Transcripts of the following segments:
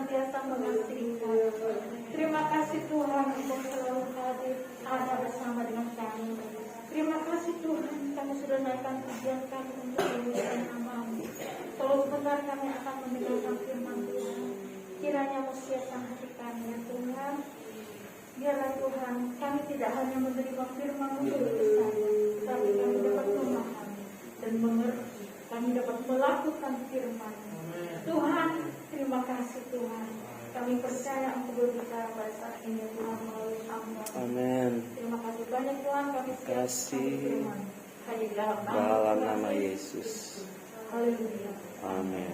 senantiasa mengasihkan. Terima kasih Tuhan, Engkau selalu hadir, ada bersama dengan kami. Terima kasih Tuhan, kami sudah naikkan tujuan kami untuk memuliakan nama-Mu. Kalau sebentar kami akan mendengarkan firman Tuhan, kiranya musiakan hati kami ya Tuhan. Biarlah Tuhan, kami tidak hanya menerima firman-Mu begitu saja, tapi kami dapat memahami dan mengerti. Kami dapat melakukan firman-Mu. Tuhan, terima kasih Tuhan. Kami percaya Engkau berbicara pada saat ini Tuhan melalui hamba. Amin. Terima kasih banyak Tuhan, kami Kasih firman. Hanya dalam nama Yesus. Haleluya. Amin.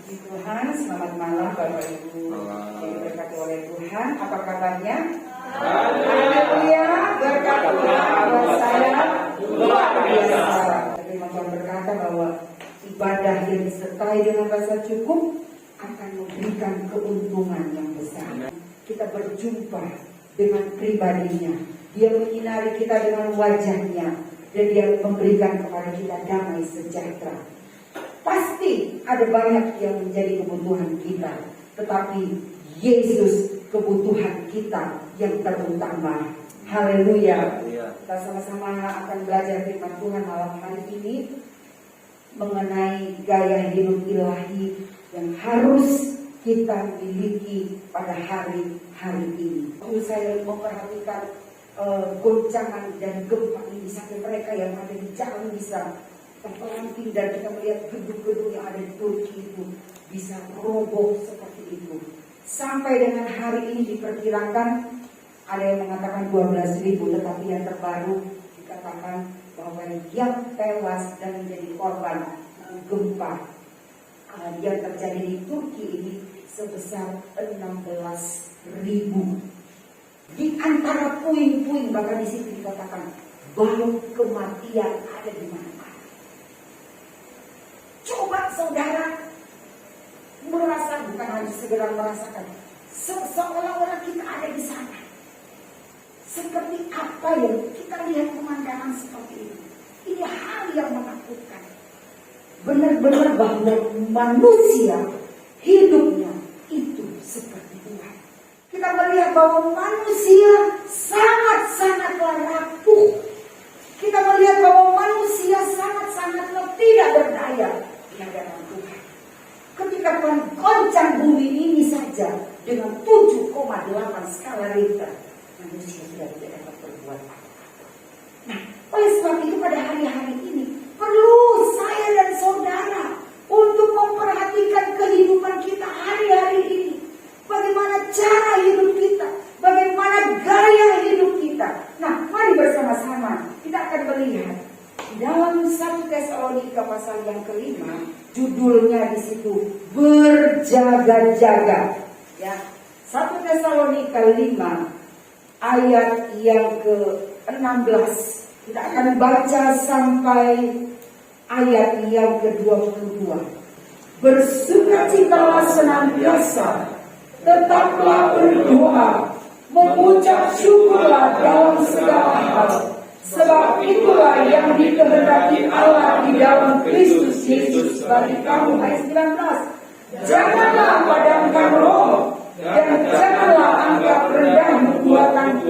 Puji Tuhan, selamat malam Bapak Ibu yang diberkati oleh Tuhan. Apa kabarnya? Haleluya, berkat Tuhan buat saya luar biasa. Firman Tuhan berkata bahwa ibadah yang disertai dengan rasa cukup akan memberikan keuntungan yang besar. Kita berjumpa dengan pribadinya, Dia menyinari kita dengan wajahnya, dan Dia memberikan kepada kita damai sejahtera. Pasti ada banyak yang menjadi kebutuhan kita, tetapi Yesus kebutuhan kita yang terutama. Haleluya. Kita sama-sama akan belajar firman Tuhan malam hari ini mengenai gaya hidup ilahi yang harus kita miliki pada hari-hari ini. Waktu saya memperhatikan goncangan dan gempa ini, sampai mereka yang ada di jalan bisa terpelanting, dan kita melihat gedung-gedung yang ada di Turki itu bisa roboh seperti itu. Sampai dengan hari ini diperkirakan ada yang mengatakan 12.000, tetapi yang terbaru dikatakan bahwa yang tewas dan menjadi korban gempa yang terjadi di Turki ini sebesar 16.000. Di antara puing-puing, bahkan di situ dikatakan bau kematian ada di mana-mana. Coba saudara merasa, bukan hanya segera merasakan, seolah-olah kita ada di sana. Seperti apa yang kita lihat pemandangan seperti ini? Ini hal yang menakutkan. Benar-benar bahwa manusia hidupnya itu seperti Tuhan. Kita melihat bahwa manusia sangat-sangatlah rapuh. Kita melihat bahwa manusia sangat-sangatlah tidak berdaya di hadapan Tuhan. Ketika Tuhan goncang bumi ini saja dengan 7,8 skala Richter, manusia sudah tidak dapat berbuat apa. Nah, oleh sebab itu pada hari-hari ini perlu saya dan saudara untuk memperhatikan kehidupan kita hari-hari ini. Bagaimana cara hidup kita, bagaimana gaya hidup kita. Nah, mari bersama-sama kita akan melihat di dalam 1 Tesalonika pasal yang ke-5, judulnya di situ berjaga-jaga. Ya, 1 Tesalonika 5 ayat yang ke-16. Kita akan baca sampai ayat yang ke-22. Bersukacitalah senantiasa, tetaplah berdoa, mengucap syukurlah dalam segala hal, sebab itulah yang dikehendaki Allah di dalam Kristus Yesus bagi kamu. Ayat 19. Janganlah padamkan roh, dan janganlah anggap rendah nubuatan.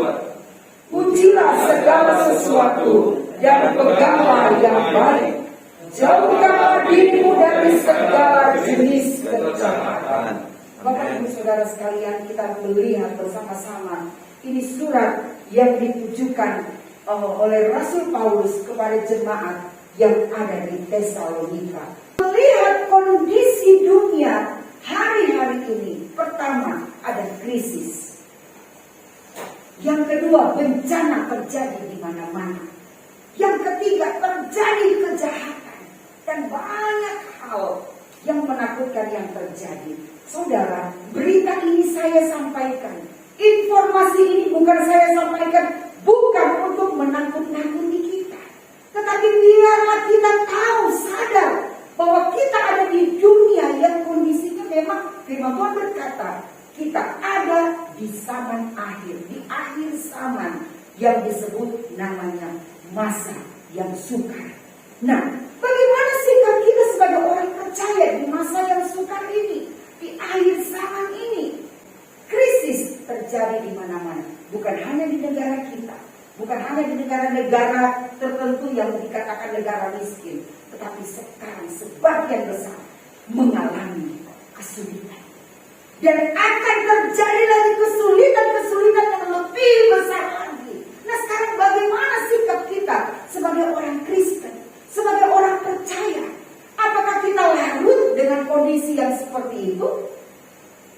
Pujilah segala sesuatu dan peganglah yang baik. Jauhkanlah dirimu dari segala jenis kejahatan. Bapak Ibu Saudara sekalian, kita melihat bersama-sama ini surat yang ditujukan oleh Rasul Paulus kepada jemaat yang ada di Tesalonika. Melihat kondisi dunia hari-hari ini, pertama ada krisis. Yang kedua, bencana terjadi di mana-mana. Yang ketiga, terjadi kejahatan dan banyak hal yang menakutkan yang terjadi. Saudara, berita ini saya sampaikan. Informasi ini bukan saya sampaikan bukan untuk menakut-nakuti kita, tetapi biarlah kita tahu, sadar bahwa kita ada di dunia yang kondisinya memang firman Tuhan berkata kita ada di zaman akhir, di akhir zaman yang disebut namanya masa yang sukar. Nah, bagaimana sikap kita sebagai orang percaya di masa yang sukar ini, di akhir zaman ini? negara tertentu yang dikatakan negara miskin, tetapi sekarang sebagian besar mengalami kesulitan. Dan akan terjadi lagi kesulitan-kesulitan yang lebih besar lagi. Nah, sekarang bagaimana sikap kita sebagai orang Kristen, sebagai orang percaya? Apakah kita larut dengan kondisi yang seperti itu?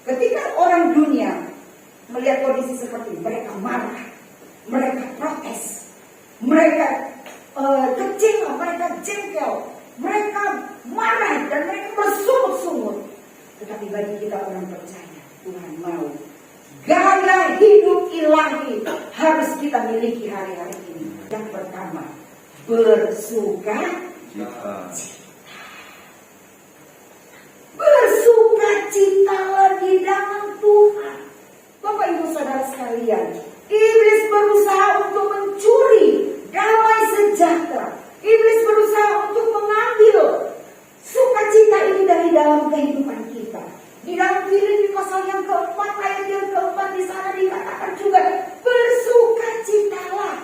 Ketika orang dunia melihat kondisi seperti itu, mereka marah, mereka protes, mereka kecewa, mereka jengkel, mereka marah dan mereka bersungut-sungut. Tetapi bagi kita orang percaya, Tuhan mau gaya hidup ilahi harus kita miliki hari-hari ini. Yang pertama, bersuka Cita. bersuka citalah di dalam Tuhan. Bapak Ibu Saudara sekalian, iblis berusaha untuk mencuri damai sejahtera. Iblis berusaha untuk mengambil sukacita ini dari dalam kehidupan kita. Di dalam Filipi pasal yang keempat, ayat yang keempat, di sana dikatakan juga bersukacitalah.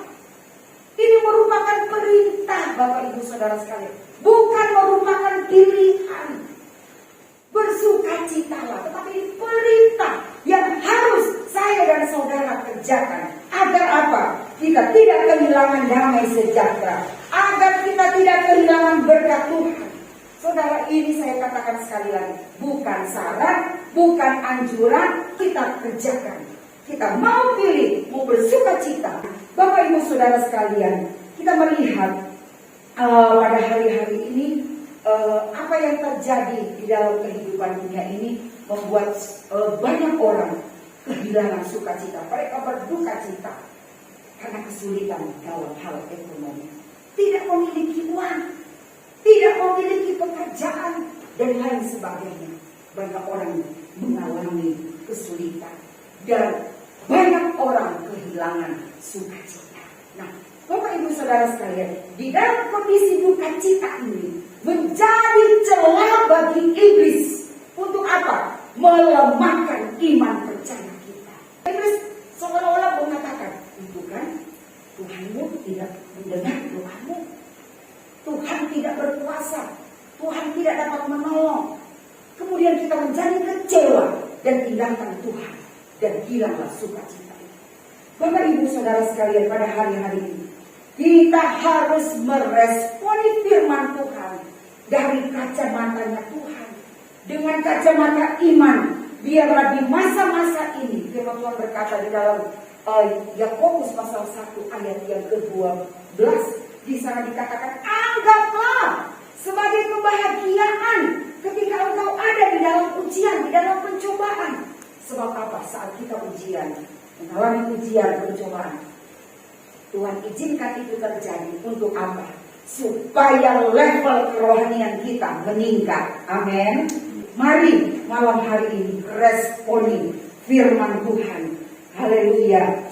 Ini merupakan perintah, Bapak Ibu Saudara sekalian, bukan merupakan pilihan. Bersukacitalah, tetapi ini perintah yang harus saya dan saudara kerjakan. Agar apa? Kita tidak kehilangan damai sejahtera, agar kita tidak kehilangan berkat Tuhan. Saudara, ini saya katakan sekali lagi, bukan saran, bukan anjuran, kita kerjakan. Kita mau pilih, mau bersukacita. Bapak Ibu Saudara sekalian, kita melihat pada hari-hari ini apa yang terjadi di dalam kehidupan dunia ini membuat banyak orang kehilangan sukacita. Mereka berduka cita karena kesulitan dalam hal ekonomi. Tidak memiliki uang, tidak memiliki pekerjaan, dan lain sebagainya. Banyak orang mengalami kesulitan dan banyak orang kehilangan sukacita. Nah, Bapak Ibu Saudara sekalian, di dalam kondisi duka cita ini menjadi celah bagi iblis untuk apa? Melemahkan iman percaya kita. Iblis seolah-olah mengatakan, itu kan Tuhanmu tidak mendengar doamu, Tuhan tidak berkuasa, Tuhan tidak dapat menolong. Kemudian kita menjadi kecewa dan tinggalkan Tuhan, dan hilanglah sukacita itu. Bapak Ibu Saudara sekalian, pada hari-hari ini kita harus meresponi firman Tuhan dari kacamatanya Tuhan, dengan kacamata iman. Biarlah di masa-masa ini, firman Tuhan berkata di dalam Yakobus pasal 1 ayat yang ke-12, di sana dikatakan, anggaplah sebagai kebahagiaan ketika engkau ada di dalam ujian, di dalam pencobaan. Sebab apa? Saat kita ujian, mengalami ujian, pencobaan, Tuhan izinkan itu terjadi untuk apa? Supaya level kerohanian kita meningkat. Amin. Mari malam hari ini responi firman Tuhan. Haleluya.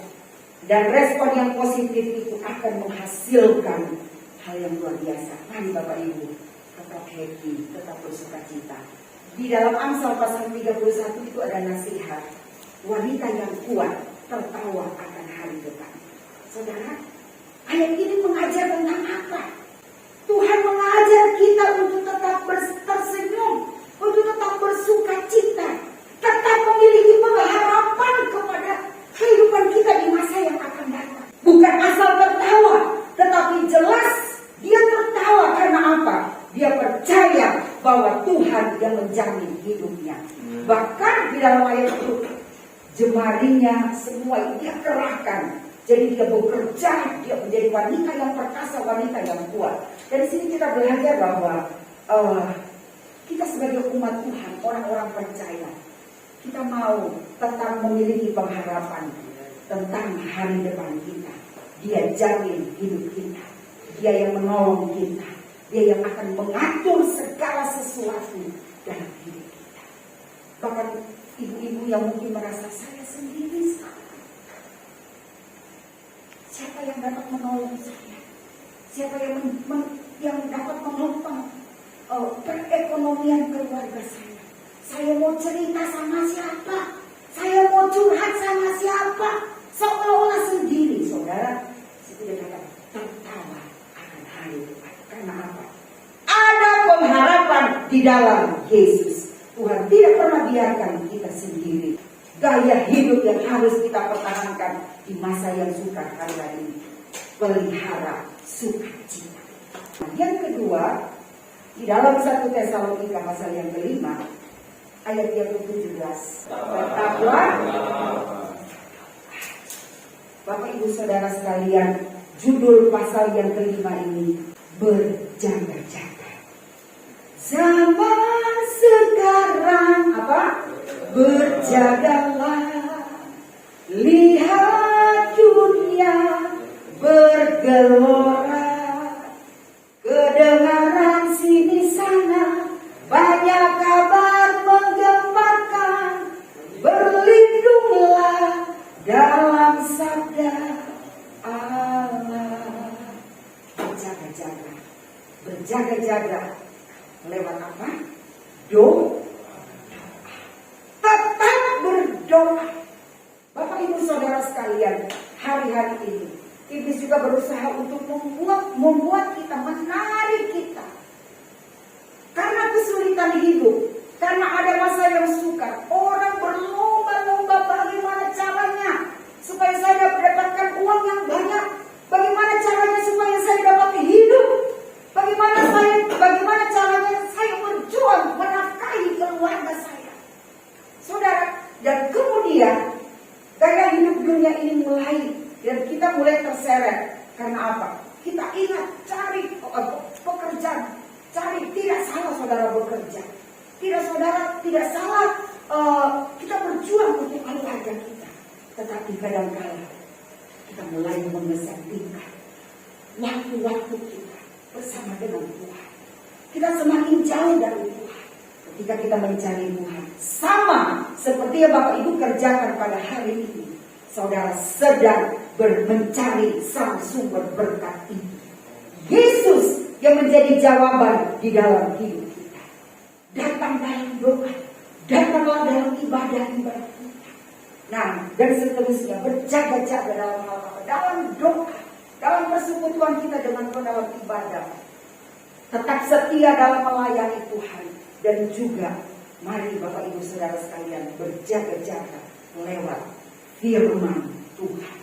Dan respon yang positif itu akan menghasilkan hal yang luar biasa. Mari Bapak Ibu tetap happy, tetap bersukacita. Di dalam Amsal pasal 31 itu ada nasihat. Wanita yang kuat tertawa akan hari depan. Saudara, ayat ini mengajar tentang apa? Tuhan mengajar kita untuk tetap tersenyum, untuk tetap bersukacita, tetap memiliki pengharapan kepada kehidupan kita di masa yang akan datang. Bukan asal tertawa, tetapi jelas dia tertawa karena apa? Dia percaya bahwa Tuhan yang menjamin hidupnya. Bahkan di dalam ayat itu, jemarinya semua dia kerahkan. Jadi dia bekerja, dia menjadi wanita yang perkasa, wanita yang kuat. Dari sini kita belajar bahwa kita sebagai umat Tuhan, orang-orang percaya, kita mau tetap memiliki pengharapan tentang hari depan kita. Dia jamin hidup kita, dia yang menolong kita, dia yang akan mengatur segala sesuatu dalam hidup kita. Bahkan ibu-ibu yang mungkin merasa saya sendiri sekarang, siapa yang dapat menolong saya? Siapa yang dapat menopang perekonomian keluarga saya? Saya mau cerita sama siapa? Saya mau curhat sama siapa? Seolah-olah sendiri, saudara. Saya tidak katakan, di dalam Yesus. Tuhan tidak pernah biarkan kita sendiri. Gaya hidup yang harus kita pertahankan di masa yang sukar hari ini. Pelihara sukacita. Nah, yang kedua, di dalam 1 Tesalonika pasal yang kelima, ayat yang ke-17. Tetaplah, Bapak Ibu Saudara sekalian, judul pasal yang kelima ini, berjaga-jaga. Zaman sekarang apa? Berjagalah. Lihat dunia bergelora. Kedengaran sini sana banyak kabar menggemparkan. Berlindunglah dalam sabda Allah. Berjaga-jaga. Berjaga-jaga. Lewat apa? Doa. Tetap berdoa. Bapak Ibu Saudara sekalian, hari-hari ini iblis juga berusaha untuk membuat kita, menarik kita. Karena kesulitan hidup, karena ada masa yang sukar, orang berlomba-lomba bagaimana caranya supaya saya mendapatkan uang yang banyak, bagaimana caranya supaya saya dapat hidup, bagaimana caranya saya berjuang menafkahi keluarga saya. Saudara, dan kemudian gaya hidup dunia ini dan kita mulai terseret. Karena apa? Kita ingat cari pekerjaan, tidak salah saudara bekerja, tidak salah kita berjuang untuk keluarga kita. Tetapi kadang-kala kita mulai mengesampingkan waktu-waktu kita bersama dengan Tuhan. Kita semakin jauh dari Tuhan ketika kita mencari Tuhan. Sama seperti yang Bapak Ibu kerjakan pada hari ini. Saudara sedang mencari sang sumber berkat ini. Yesus yang menjadi jawaban di dalam hidup kita. Datang dalam doa, datanglah dalam ibadah kita. Nah, dan seterusnya berjaga-jaga dalam hal apa? Dalam doa, dalam persekutuan kita dengan Tuhan dalam ibadah. Tetap setia dalam melayani Tuhan. Dan juga mari Bapak Ibu Saudara sekalian berjaga-jaga lewat firman Tuhan.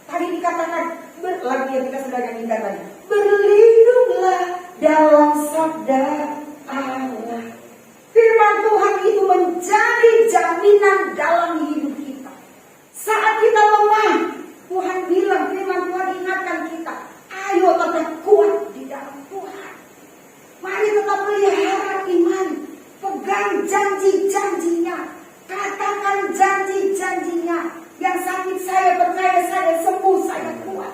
Tadi dikatakan, lagi yang kita sudah nyanyikan tadi, berlindunglah dalam sabda Allah. Firman Tuhan itu menjadi jaminan dalam hidup kita. Saat kita lemah, Tuhan bilang, firman Tuhan ingatkan kita, ayo tetap kuat di dalam Tuhan. Mari tetap pelihara iman, pegang janji-janjinya, katakan janji-janjinya. Yang sakit saya percaya saya sembuh, saya kuat.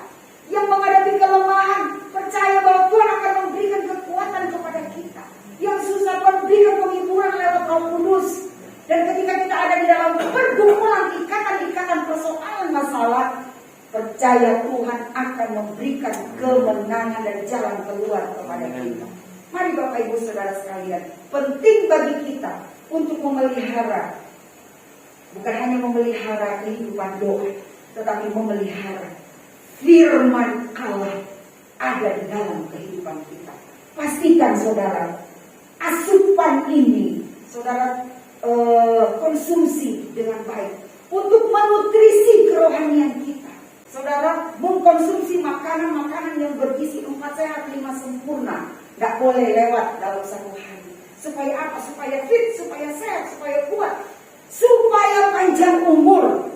Yang menghadapi kelemahan, percaya bahwa Tuhan akan memberikan kekuatan kepada kita. Yang susah memberikan penghiburan lewat Roh Kudus. Dan ketika kita ada di dalam pergumulan, ikatan-ikatan persoalan masalah, percaya Tuhan akan memberikan kemenangan dan jalan keluar kepada kita. Mari Bapak Ibu Saudara sekalian, penting bagi kita untuk memelihara, bukan hanya memelihara kehidupan doa, tetapi memelihara firman Allah ada di dalam kehidupan kita. Pastikan saudara, asupan ini saudara konsumsi dengan baik untuk menutrisi kerohanian kita. Saudara mengkonsumsi makanan-makanan yang bergizi 4 sehat 5 sempurna. Gak boleh lewat dalam satu hari. Supaya apa? Supaya fit, supaya sehat, supaya kuat, supaya panjang umur.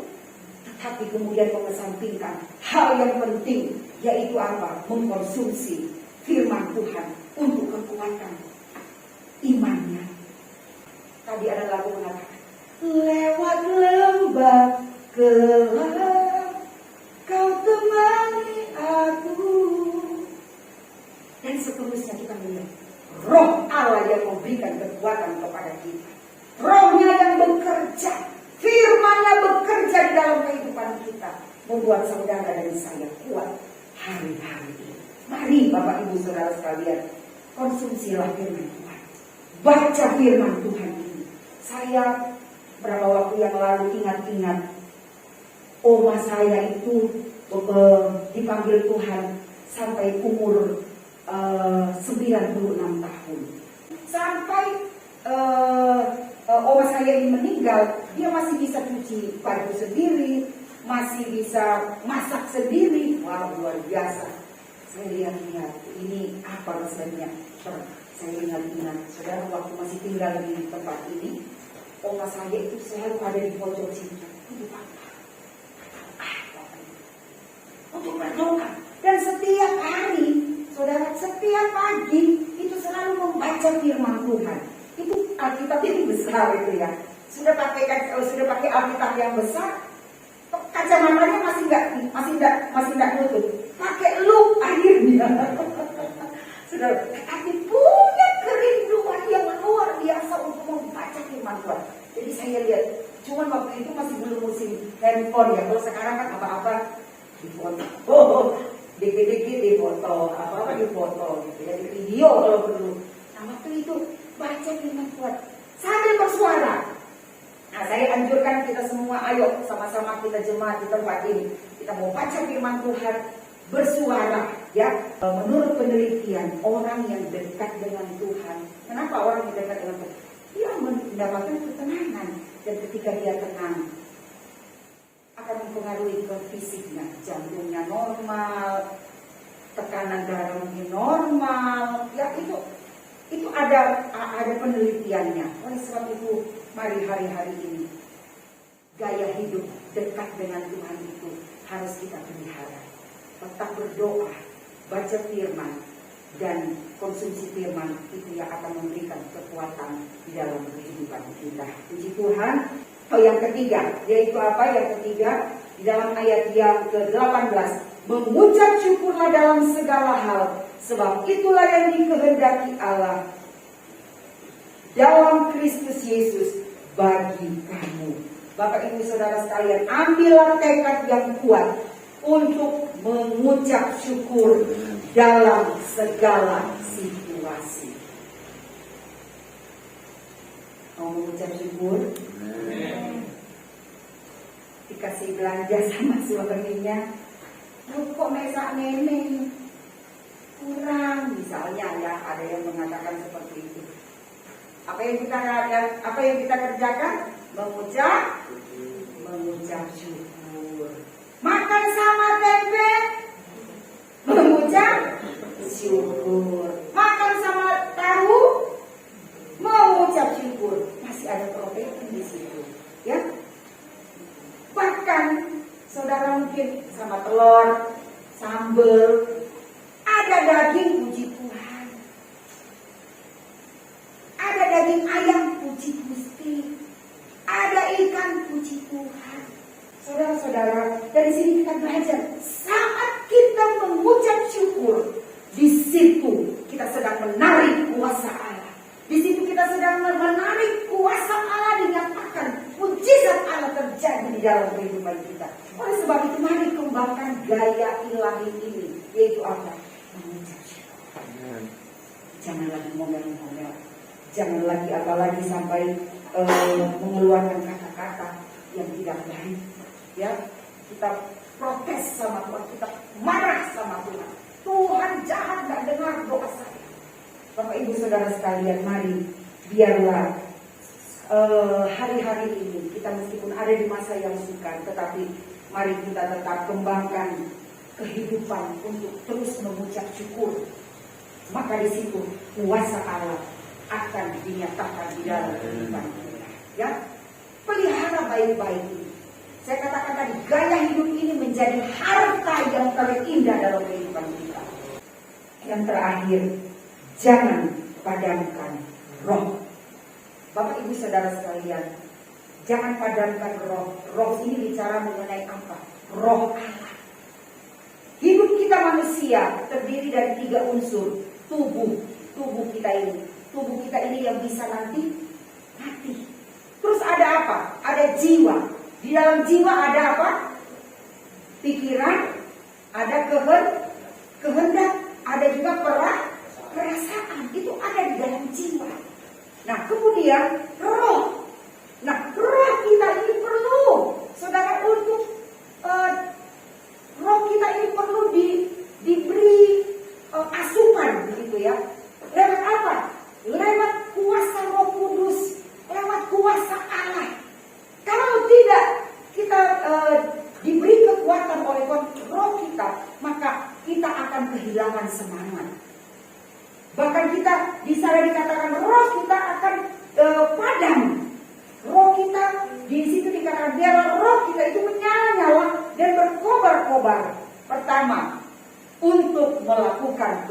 Tetapi kemudian mengesampingkan hal yang penting, yaitu apa? Mengkonsumsi firman Tuhan untuk kekuatan imannya. Tadi ada lagu mengatakan, lewat lembah gelap kau temani aku. Dan seterusnya kita melihat Roh Allah yang memberikan kekuatan kepada kita. Rohnya yang bekerja, firman-Nya bekerja di dalam kehidupan kita, membuat saudara dan saya kuat hari-hari ini. Mari Bapak Ibu Saudara sekalian, konsumsilah firman Tuhan. Baca firman Tuhan ini. Saya beberapa waktu yang lalu ingat-ingat oma saya itu dipanggil Tuhan sampai umur 96 tahun. Sampai oma saya ini meninggal, dia masih bisa cuci baju sendiri, masih bisa masak sendiri. Wah, luar biasa. Saya lihat-lihat, ini apa rasanya? Saya ingat-ingat, saudara, waktu masih tinggal di tempat ini, oma saya itu selalu ada di pojok situ. Untuk apa? Untuk berdoa. Dan setiap hari, saudara, setiap pagi itu selalu membaca firman Tuhan. Itu Alkitab itu besar itu ya. Sudah pakai Alkitab yang besar, kacamatanya masih nggak nutup. Pakai loop akhirnya. Saudara, tapi punya kerinduan yang luar biasa untuk membaca firman Tuhan. Jadi saya lihat, cuman waktu itu masih belum musim handphone ya. Kalau sekarang kan apa-apa difoto, dikit-dikit difoto, apa-apa difoto gitu ya, di video kalau perlu. Nah, waktu itu baca firman Tuhan sambil bersuara. Nah, saya anjurkan kita semua, ayo sama-sama kita jemaat di tempat ini, kita mau baca firman Tuhan bersuara ya. Menurut penelitian, orang yang dekat dengan Tuhan, kenapa orang yang dekat dengan Tuhan? Dia mendapatkan ketenangan, dan ketika dia tenang akan mempengaruhi ke fisiknya, jantungnya normal, tekanan darahnya normal, ya itu ada penelitiannya. Oleh sebab itu, mari hari-hari ini gaya hidup dekat dengan Tuhan itu harus kita pelihara. Tetap berdoa, baca firman, dan konsumsi firman itu yang akan memberikan kekuatan di dalam kehidupan kita. Puji Tuhan. Yang ketiga, yaitu apa? Yang ketiga, di dalam ayat yang ke-18, mengucap syukurlah dalam segala hal, sebab itulah yang dikehendaki Allah dalam Kristus Yesus bagi kamu. Bapak Ibu Saudara sekalian, ambillah tekad yang kuat untuk mengucap syukur dalam segala situasi. Mau mengucap syukur? Dikasih belanja sama suaminya, kok mesak nenek kurang, misalnya ya, ada yang mengatakan seperti itu. Apa yang kita kerjakan? Mengucap syukur. Makan sama tempe, mengucap syukur. Makan sama tahu, mengucap syukur. Masih ada protein di situ, ya. Bahkan saudara mungkin sama telur, sambal, ada daging, puji Tuhan. Ada daging ayam, puji Gusti. Ada ikan, puji Tuhan. Saudara-saudara, dari sini kita belajar, saat kita mengucap syukur, di situ kita sedang menarik kuasa Allah. Di situ kita sedang menarik kuasa Allah, dinyatakan mujizat Allah terjadi di dalam kehidupan kita. Oleh sebab itu, mari kembangkan gaya ilahi ini, yaitu apa? Mengucap syukur. Jangan lagi ngomel-ngomel, jangan lagi apalagi sampai mengeluarkan kata-kata yang tidak baik. Ya, kita protes sama Tuhan, kita marah sama Tuhan. Tuhan jahat, gak dengar doa saya. Bapak Ibu Saudara sekalian, mari biarlah hari-hari ini kita meskipun ada di masa yang sukar, tetapi mari kita tetap kembangkan kehidupan untuk terus mengucap syukur. Maka di situ kuasa Allah akan dinyatakan di dalam kehidupan kita. Ya, pelihara baik-baik ini. Saya katakan tadi, gaya hidup ini menjadi harta yang terindah dalam kehidupan kita. Yang terakhir, jangan padamkan roh. Bapak Ibu Saudara sekalian, jangan padamkan roh. Roh ini bicara mengenai apa? Roh Allah. Hidup kita manusia terdiri dari 3 unsur. Tubuh kita ini. Tubuh kita ini yang bisa nanti mati. Terus ada apa? Ada jiwa. Di dalam jiwa ada apa? Pikiran, ada kehendak, ada juga perasaan. Itu ada di dalam jiwa. Nah, kemudian roh. Nah, roh kita ini perlu, saudara, untuk roh kita ini perlu diberi asupan, begitu ya. Lewat apa? Lewat kuasa Roh Kudus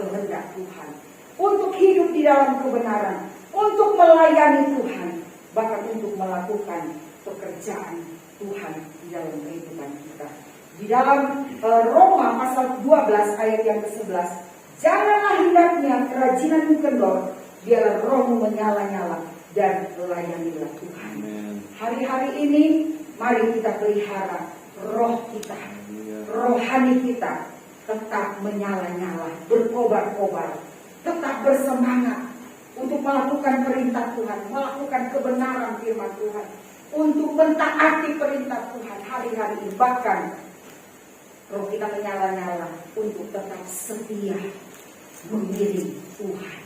kehendak Tuhan, untuk hidup di dalam kebenaran, untuk melayani Tuhan, bahkan untuk melakukan pekerjaan Tuhan di dalam kehidupan kita. Di dalam Roma pasal 12 ayat yang ke-11, janganlah hendaknya kerajinan kendor, biarlah rohmu menyala-nyala dan layanilah Tuhan. Hari-hari ini mari kita pelihara roh kita, rohani kita tetap menyala-nyala, berkobar-kobar, tetap bersemangat untuk melakukan perintah Tuhan, melakukan kebenaran firman Tuhan, untuk mentaati perintah Tuhan hari-hari ini. Bahkan roh kita menyala-nyala untuk tetap setia mengiring Tuhan.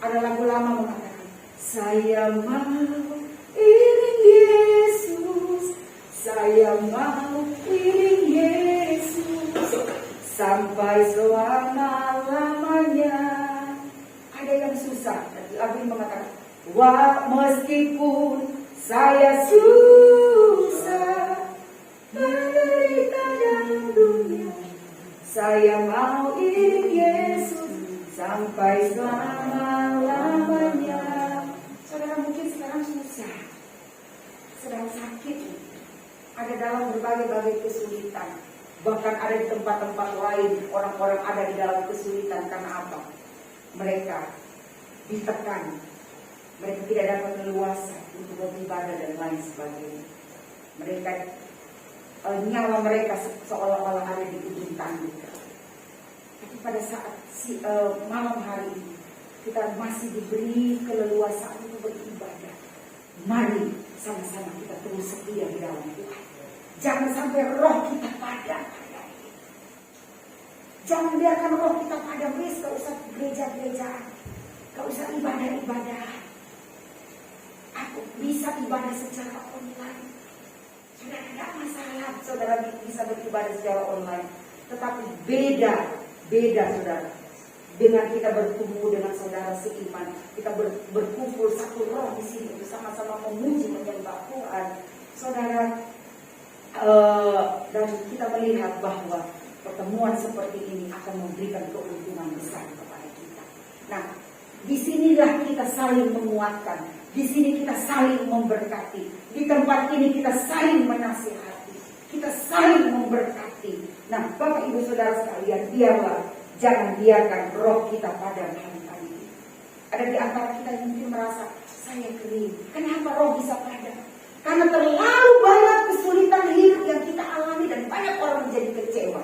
Ada lagu lama mengatakan, saya mau iring Yesus, saya mau iring Yesus sampai selama-lamanya. Ada yang susah, tapi lagu ini mengatakan, wah meskipun saya susah menderita dalam dunia, saya mau iring Yesus sampai selama-lamanya. Saudara mungkin sekarang susah, sedang sakit, ada dalam berbagai-bagai kesulitan. Bahkan ada di tempat-tempat lain, orang-orang ada di dalam kesulitan karena apa? Mereka ditekan, mereka tidak dapat leluasa untuk beribadah dan lain sebagainya. Mereka nyawa mereka seolah-olah ada di ujung tanduk. Tapi pada saat malam hari ini kita masih diberi keleluasaan untuk beribadah. Mari sama-sama kita terus setia di dalam Tuhan. Jangan sampai roh kita padam. Jangan biarkan roh kita padam. Gak usah gereja-gerejaan, gak usah ibadah-ibadah. Aku bisa ibadah secara online. Sudah tidak masalah saudara bisa beribadah secara online. Tetapi beda saudara. Dengan kita berkumpul dengan saudara seiman, kita berkumpul satu roh di sini untuk sama-sama memuji menyembah Tuhan, saudara. Dan kita melihat bahwa pertemuan seperti ini akan memberikan keuntungan besar kepada kita. Nah, disinilah kita saling menguatkan, di sini kita saling memberkati, di tempat ini kita saling menasihati, kita saling memberkati. Nah, Bapak Ibu Saudara sekalian, jangan biarkan roh kita padam hari-hari ini. Ada di antara kita yang mungkin merasa, saya kering. Kenapa roh bisa padam? Karena terlalu banyak kesulitan hidup yang kita alami dan banyak orang menjadi kecewa.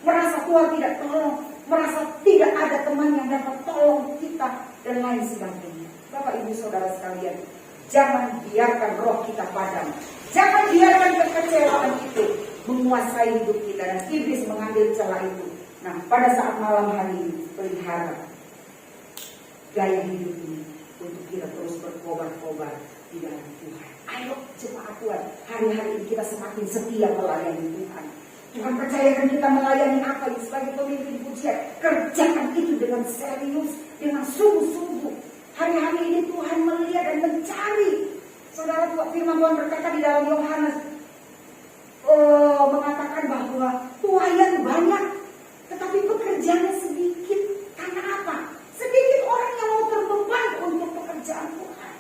Merasa Tuhan tidak tolong, merasa tidak ada teman yang dapat tolong kita dan lain sebagainya. Bapak Ibu Saudara sekalian, jangan biarkan roh kita padam. Jangan biarkan kekecewaan itu menguasai hidup kita dan iblis mengambil celah itu. Nah, pada saat malam hari ini, pelihara gaya hidup ini untuk kita terus berkobar-kobar di dalam Tuhan. Ayo jemaat Tuhan, hari-hari ini kita semakin setia melayani Tuhan. Tuhan percayakan kita melayani apa ini sebagai pemimpin pujian. Kerjakan itu dengan serius, dengan sungguh-sungguh. Hari-hari ini Tuhan melihat dan mencari. Saudara, firman Tuhan berkata di dalam Yohanes mengatakan bahwa tuayan banyak, tetapi pekerjaannya sedikit. Karena apa? Sedikit orang yang mau terbeban untuk pekerjaan Tuhan.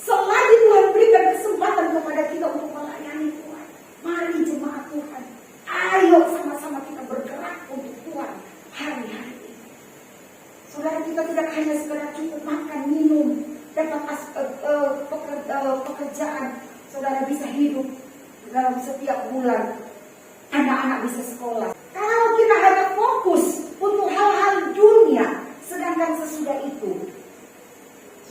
Selagi Tuhan berikan kesempatan kepada kita untuk melayani Tuhan, mari jemaat Tuhan, ayo sama-sama kita bergerak untuk Tuhan hari-hari ini. Saudara, kita tidak hanya sekedar cukup makan, minum, dapat pekerjaan. Saudara bisa hidup dalam setiap bulan, anak-anak bisa sekolah. Kalau kita hanya fokus untuk hal-hal dunia, sedangkan sesudah itu,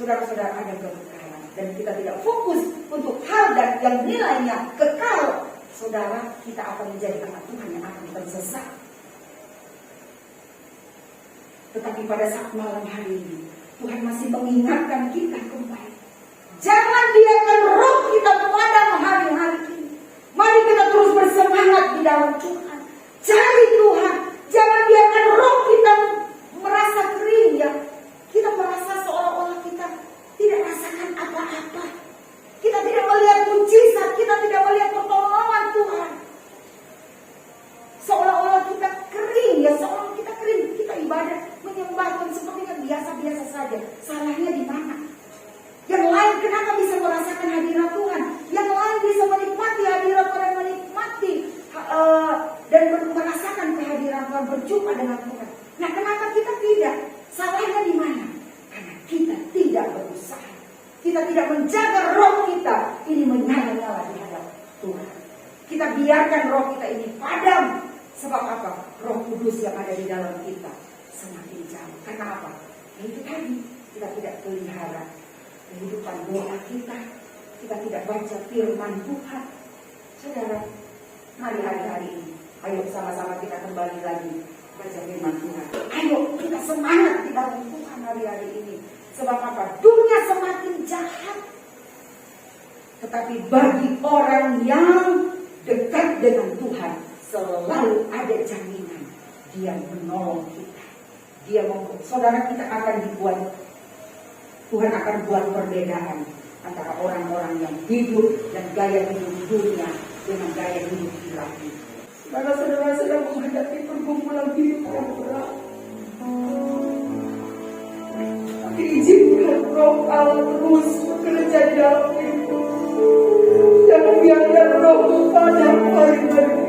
saudara-saudara ada kebekalan. Dan kita tidak fokus untuk hal dan yang nilainya kekal, saudara, kita akan menjadi anak Tuhan yang akan tersesat. Tetapi pada saat malam hari ini, Tuhan masih mengingatkan kita kembali. Jangan biarkan roh kita padam hari-hari ini. Mari kita terus bersemangat di dalam Tuhan. Cari Tuhan. Jangan biarkan roh kita merasa kering ya. Kita merasa seolah-olah kita tidak rasakan apa-apa. Kita tidak melihat mujizat, kita tidak melihat pertolongan Tuhan. Seolah-olah kita kering ya, seolah kita kering. berjumpa dengan Tuhan. Nah, kenapa kita tidak? Salahnya di mana? Karena kita tidak berusaha. Kita tidak menjaga roh kita ini menyala-nyala di hadapan Tuhan. Kita biarkan roh kita ini padam. Sebab apa? Roh Kudus yang ada di dalam kita semakin jauh. Karena apa? Itu tadi, kita tidak pelihara kehidupan doa kita. Kita tidak baca firman Tuhan. Saudara, mari hari-hari ini, ayo sama-sama kita kembali lagi baca firman Tuhan. Ayo kita semangat di dalam Tuhan hari-hari ini. Sebab apa? Dunia semakin jahat. Tetapi bagi orang yang dekat dengan Tuhan, selalu ada jaminan. Dia menolong kita. Dia saudara, kita akan dibuat, Tuhan akan buat perbedaan antara orang-orang yang hidup dan gaya hidup dunia dengan gaya hidup ilahi. Karena saudara sedang menghadapi pergumulan hidup yang berat. Tapi izinkan roh Allah terus bekerja di dalam hidup. Jangan biarkan roh padam hari-hari.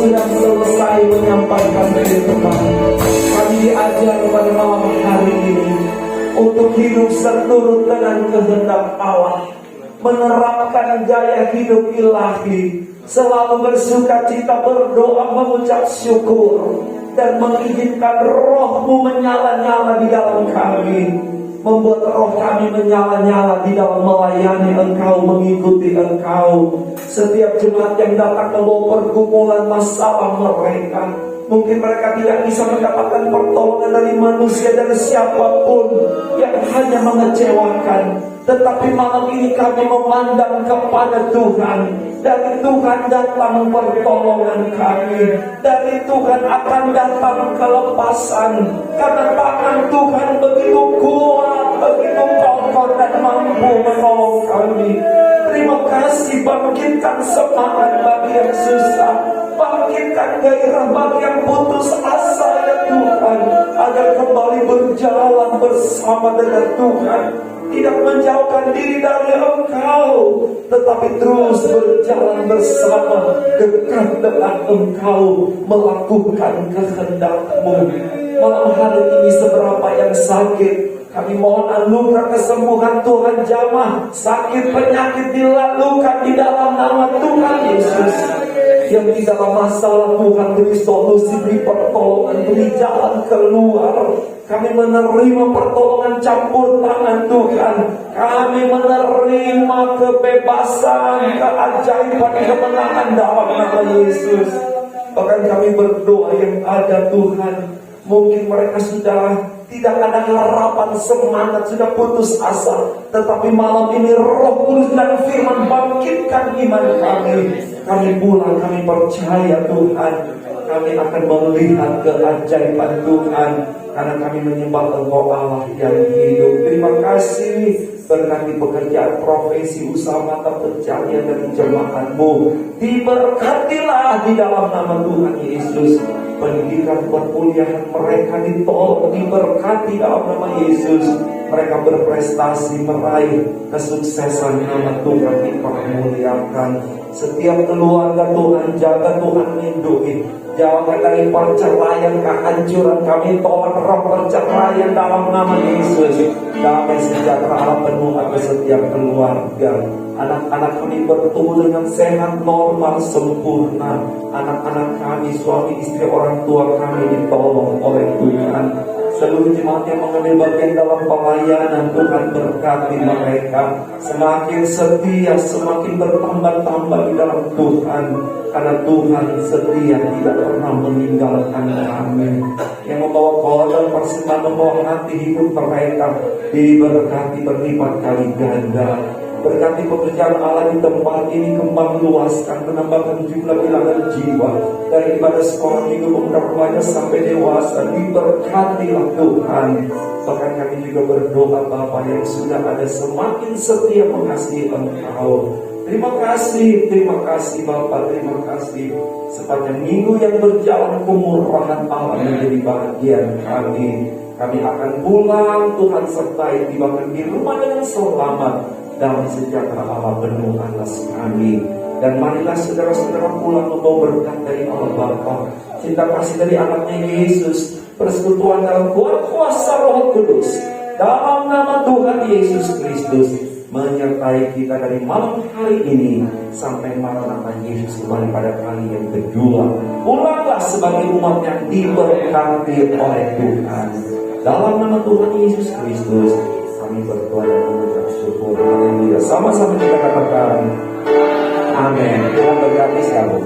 sudah selesai menyampaikan firman. Kami diajar pada malam hari ini untuk hidup seturut dengan kehendak Allah, menerapkan gaya hidup ilahi, selalu bersuka cita, berdoa, mengucap syukur. dan mengizinkan roh-Mu menyala-nyala di dalam kami, membuat roh kami menyala-nyala di dalam melayani Engkau, mengikuti Engkau. Setiap jemaat yang datang membawa pergumulan masalah mereka, mungkin mereka tidak bisa mendapatkan pertolongan dari manusia, dari siapapun yang hanya mengecewakan. Tetapi malam ini kami memandang kepada Tuhan. Dari Tuhan datang pertolongan kami. Dari Tuhan akan datang kelepasan. Karena tangan Tuhan begitu kuat, begitu kokoh dan mampu menolong kami. Terima kasih, bangkitkan semangat bagi yang susah, bangkitkan gairah bagi yang putus asa ya Tuhan, agar kembali berjalan bersama dengan Tuhan. Tidak menjauhkan diri dari Engkau, tetapi terus berjalan bersama, dekat dengan Engkau, melakukan kehendak-Mu. Malam hari ini seberapa yang sakit, kami mohon anugerah kesembuhan Tuhan jamah. Sakit penyakit dilalukan di dalam nama Tuhan Yesus. Yang di dalam masalah Tuhan beri solusi, beri pertolongan, beri jalan keluar. Kami menerima pertolongan campur tangan Tuhan. Kami menerima kebebasan, keajaiban, kemenangan dalam nama Yesus. Bahkan kami berdoa yang ada Tuhan, mungkin mereka sudah tidak ada harapan, semangat, sudah putus asa. Tetapi malam ini Roh Kudus dan firman bangkitkan iman kami. Kami pulang, kami percaya Tuhan, kami akan melihat keajaiban Tuhan, karena kami menyembah Engkau Allah yang hidup. Terima kasih, berkati pekerjaan, profesi, usaha, mata pencaharian dan jemaat-Mu. Diberkatilah di dalam nama Tuhan Yesus. Pendidikan perkuliahan mereka ditolong, diberkati dalam nama Yesus. Mereka berprestasi, meraih kesuksesan, nama Tuhan dipermuliakan. Setiap keluarga Tuhan jaga, Tuhan lindungi. Jauhkan dari perceraian, kehancuran, kami tolak roh perceraian dalam nama Yesus. Damai sejahtera Allah penuh atas setiap keluarga. Anak-anak kami bertumbuh dengan sehat, normal, sempurna. Anak-anak kami, suami, istri, orang tua kami ditolong oleh Tuhan. Seluruh jemaat yang mengambil bagian dalam pelayanan, Tuhan berkati mereka. Semakin setia, semakin bertambah-tambah di dalam Tuhan. Karena Tuhan setia, tidak pernah meninggalkan kami. Yang membawa kolam dan persembahan, membawa hati hidup mereka, diberkati berlipat kali ganda. Berkati pekerjaan Allah di tempat ini, kembang luaskan, menambahkan jumlah bilangan jiwa dari ibadah sekolah minggu pemuda remaja sampai dewasa. Diberkatilah Tuhan. Bahkan kami juga berdoa Bapa yang sudah ada, semakin setia mengasihi Engkau. Terima kasih Bapa, terima kasih. Sepanjang minggu yang berjalan, kemurahan Allah menjadi bagian kami. Kami akan pulang, Tuhan sertai, tibakan di rumah dengan selamat. Damai sejahtera Allah penuh atas kami. Dan marilah saudara-saudara pulang membawa berkat dari Allah Bapa, cinta kasih dari anaknya Yesus, persekutuan dalam kuasa Roh Kudus, dalam nama Tuhan Yesus Kristus, menyertai kita dari malam hari ini sampai Maranatha Yesus kembali pada kali yang kedua. Pulanglah sebagai umat yang diberkati oleh Tuhan. Dalam nama Tuhan Yesus Kristus kami berdoa dan mengucap syukur. Haleluya. Sama-sama kita katakan amin. Tuhan berkati sekali.